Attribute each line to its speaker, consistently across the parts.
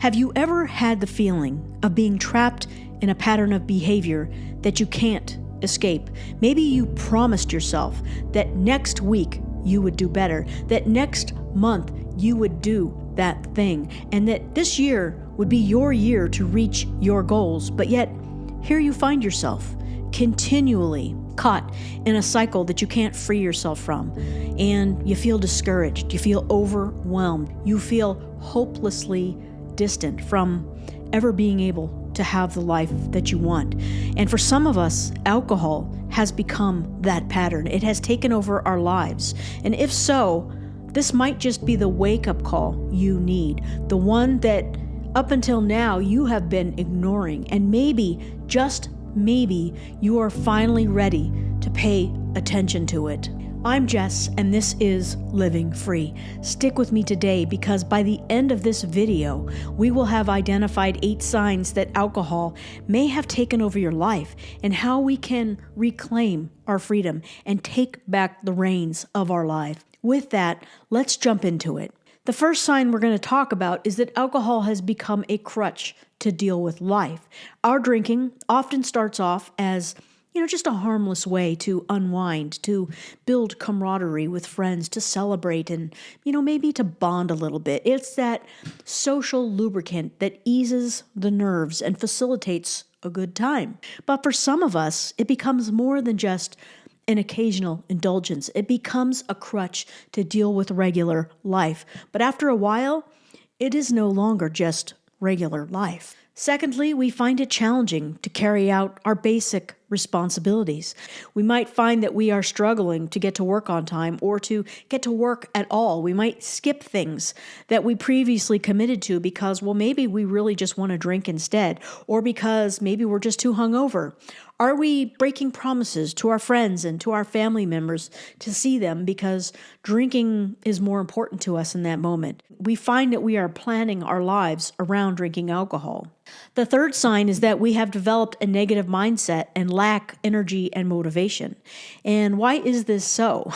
Speaker 1: Have you ever had the feeling of being trapped in a pattern of behavior that you can't escape? Maybe you promised yourself that next week you would do better, that next month you would do that thing, and that this year would be your year to reach your goals. But yet, here you find yourself continually caught in a cycle that you can't free yourself from. And you feel discouraged, you feel overwhelmed, you feel hopelessly distant from ever being able to have the life that you want. And for some of us, alcohol has become that pattern. It has taken over our lives. And if so, this might just be the wake-up call you need, the one that up until now you have been ignoring. And maybe, just maybe, you are finally ready to pay attention to it. I'm Jess, and this is Living Free. Stick with me today because by the end of this video, we will have identified 8 signs that alcohol may have taken over your life and how we can reclaim our freedom and take back the reins of our life. With that, let's jump into it. The first sign we're going to talk about is that alcohol has become a crutch to deal with life. Our drinking often starts off as just a harmless way to unwind, to build camaraderie with friends, to celebrate and, maybe to bond a little bit. It's that social lubricant that eases the nerves and facilitates a good time. But for some of us, it becomes more than just an occasional indulgence. It becomes a crutch to deal with regular life. But after a while, it is no longer just regular life. Secondly, we find it challenging to carry out our basic responsibilities. We might find that we are struggling to get to work on time or to get to work at all. We might skip things that we previously committed to because, maybe we really just want to drink instead, or because maybe we're just too hungover. Are we breaking promises to our friends and to our family members to see them because drinking is more important to us in that moment? We find that we are planning our lives around drinking alcohol. The third sign is that we have developed a negative mindset and lack energy and motivation. And why is this so?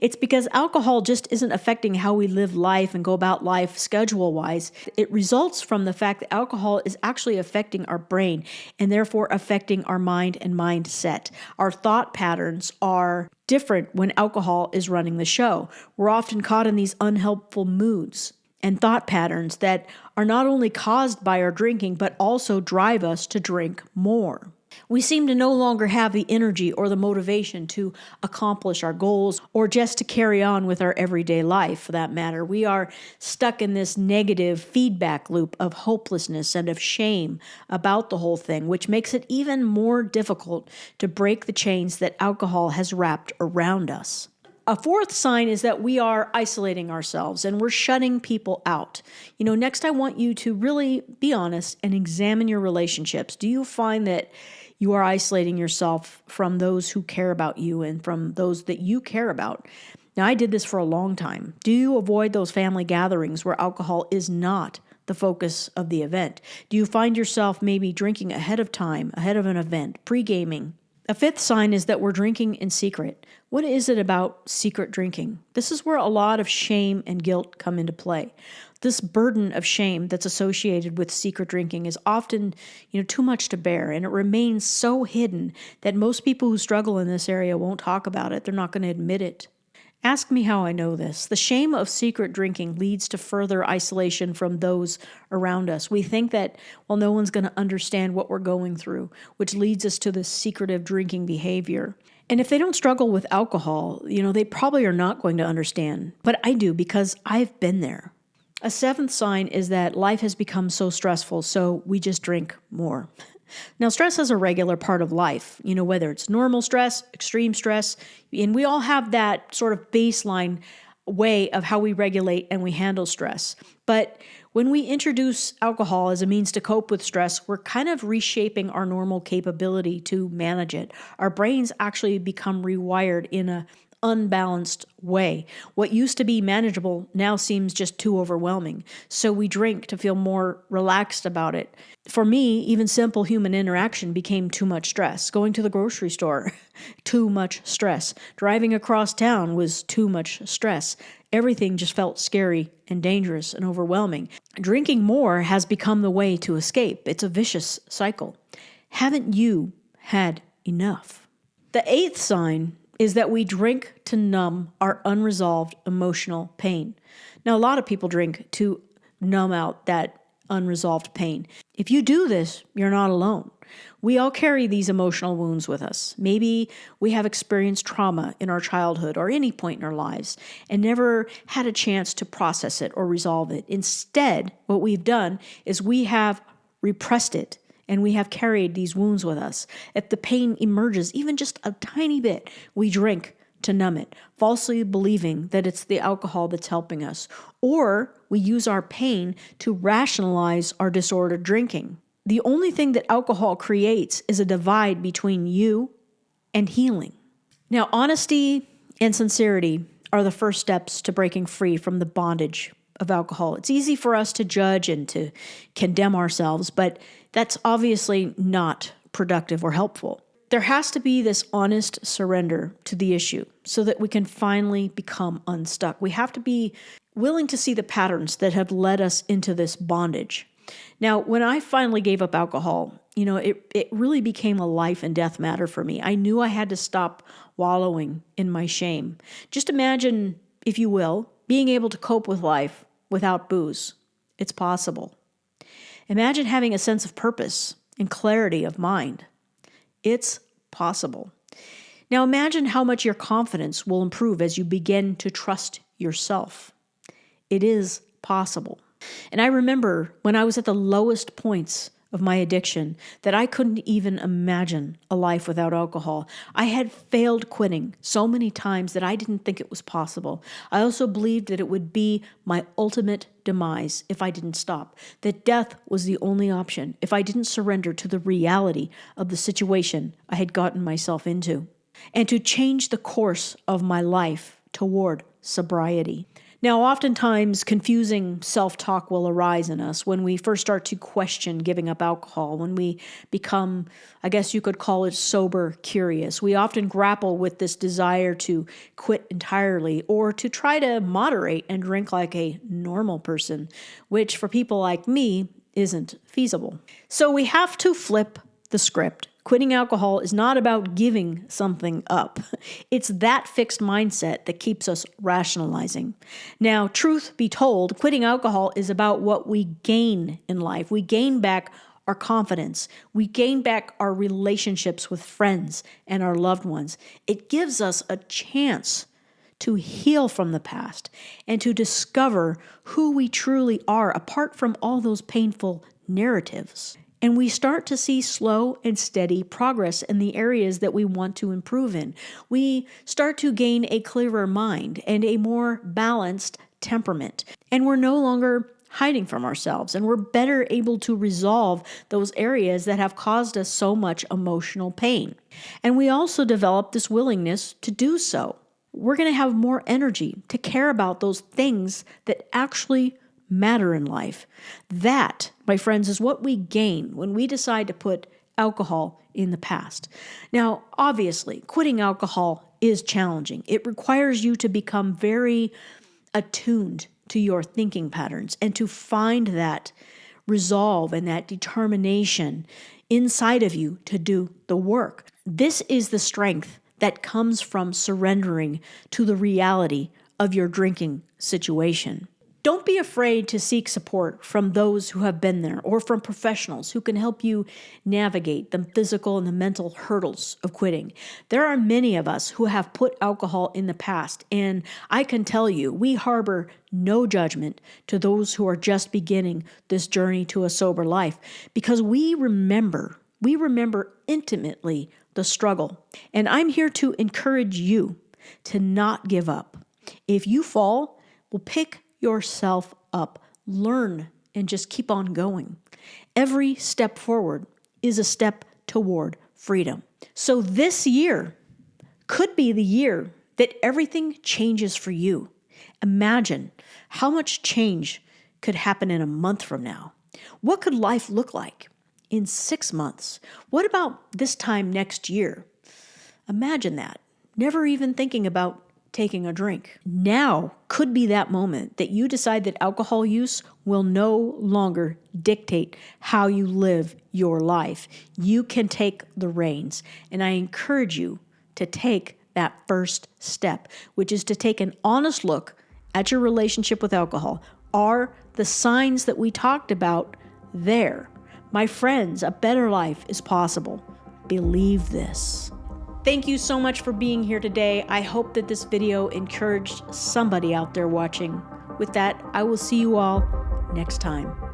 Speaker 1: It's because alcohol just isn't affecting how we live life and go about life schedule-wise. It results from the fact that alcohol is actually affecting our brain and therefore affecting our mind and mindset. Our thought patterns are different when alcohol is running the show. We're often caught in these unhelpful moods and thought patterns that are not only caused by our drinking, but also drive us to drink more. We seem to no longer have the energy or the motivation to accomplish our goals or just to carry on with our everyday life, for that matter. We are stuck in this negative feedback loop of hopelessness and of shame about the whole thing, which makes it even more difficult to break the chains that alcohol has wrapped around us. A fourth sign is that we are isolating ourselves and we're shutting people out. Next I want you to really be honest and examine your relationships. Do you find that you are isolating yourself from those who care about you and from those that you care about? Now, I did this for a long time. Do you avoid those family gatherings where alcohol is not the focus of the event? Do you find yourself maybe drinking ahead of time, ahead of an event, pre-gaming? A fifth sign is that we're drinking in secret. What is it about secret drinking? This is where a lot of shame and guilt come into play. This burden of shame that's associated with secret drinking is often, too much to bear, and it remains so hidden that most people who struggle in this area won't talk about it. They're not going to admit it. Ask me how I know this. The shame of secret drinking leads to further isolation from those around us. We think that, no one's going to understand what we're going through, which leads us to this secretive drinking behavior. And if they don't struggle with alcohol, they probably are not going to understand. But I do, because I've been there. A seventh sign is that life has become so stressful, so we just drink more. Now, stress is a regular part of life, whether it's normal stress, extreme stress, and we all have that sort of baseline way of how we regulate and we handle stress. But when we introduce alcohol as a means to cope with stress, we're kind of reshaping our normal capability to manage it. Our brains actually become rewired in a unbalanced way. What used to be manageable now seems just too overwhelming. So we drink to feel more relaxed about it. For me, even simple human interaction became too much stress. Going to the grocery store, too much stress. Driving across town was too much stress. Everything just felt scary and dangerous and overwhelming. Drinking more has become the way to escape. It's a vicious cycle. Haven't you had enough? The eighth sign is that we drink to numb our unresolved emotional pain. Now, a lot of people drink to numb out that unresolved pain. If you do this, you're not alone. We all carry these emotional wounds with us. Maybe we have experienced trauma in our childhood or any point in our lives and never had a chance to process it or resolve it. Instead, what we've done is we have repressed it and we have carried these wounds with us. If the pain emerges even just a tiny bit, we drink to numb it, falsely believing that it's the alcohol that's helping us. Or we use our pain to rationalize our disordered drinking. The only thing that alcohol creates is a divide between you and healing. Now, honesty and sincerity are the first steps to breaking free from the bondage of alcohol. It's easy for us to judge and to condemn ourselves, but that's obviously not productive or helpful. There has to be this honest surrender to the issue so that we can finally become unstuck. We have to be willing to see the patterns that have led us into this bondage. Now, when I finally gave up alcohol, it really became a life and death matter for me. I knew I had to stop wallowing in my shame. Just imagine, if you will, being able to cope with life without booze. It's possible. Imagine having a sense of purpose and clarity of mind. It's possible. Now imagine how much your confidence will improve as you begin to trust yourself. It is possible. And I remember when I was at the lowest points of my addiction that I couldn't even imagine a life without alcohol. I had failed quitting so many times that I didn't think it was possible. I also believed that it would be my ultimate demise if I didn't stop, that death was the only option if I didn't surrender to the reality of the situation I had gotten myself into, and to change the course of my life toward sobriety. Now, oftentimes, confusing self-talk will arise in us when we first start to question giving up alcohol, when we become, I guess you could call it sober curious. We often grapple with this desire to quit entirely or to try to moderate and drink like a normal person, which for people like me isn't feasible. So we have to flip the script. Quitting alcohol is not about giving something up. It's that fixed mindset that keeps us rationalizing. Now, truth be told, quitting alcohol is about what we gain in life. We gain back our confidence. We gain back our relationships with friends and our loved ones. It gives us a chance to heal from the past and to discover who we truly are apart from all those painful narratives. And we start to see slow and steady progress in the areas that we want to improve in. We start to gain a clearer mind and a more balanced temperament. And we're no longer hiding from ourselves, and we're better able to resolve those areas that have caused us so much emotional pain. And we also develop this willingness to do so. We're going to have more energy to care about those things that actually matter in life. That, my friends, is what we gain when we decide to put alcohol in the past. Now, obviously, quitting alcohol is challenging. It requires you to become very attuned to your thinking patterns and to find that resolve and that determination inside of you to do the work. This is the strength that comes from surrendering to the reality of your drinking situation. Don't be afraid to seek support from those who have been there or from professionals who can help you navigate the physical and the mental hurdles of quitting. There are many of us who have put alcohol in the past, and I can tell you, we harbor no judgment to those who are just beginning this journey to a sober life because we remember intimately the struggle. And I'm here to encourage you to not give up. If you fall, we'll pick yourself up, learn, and just keep on going. Every step forward is a step toward freedom. So this year could be the year that everything changes for you. Imagine how much change could happen in a month from now. What could life look like in 6 months? What about this time next year? Imagine that. Never even thinking about taking a drink. Now could be that moment that you decide that alcohol use will no longer dictate how you live your life. You can take the reins. And I encourage you to take that first step, which is to take an honest look at your relationship with alcohol. Are the signs that we talked about there? My friends, a better life is possible. Believe this. Thank you so much for being here today. I hope that this video encouraged somebody out there watching. With that, I will see you all next time.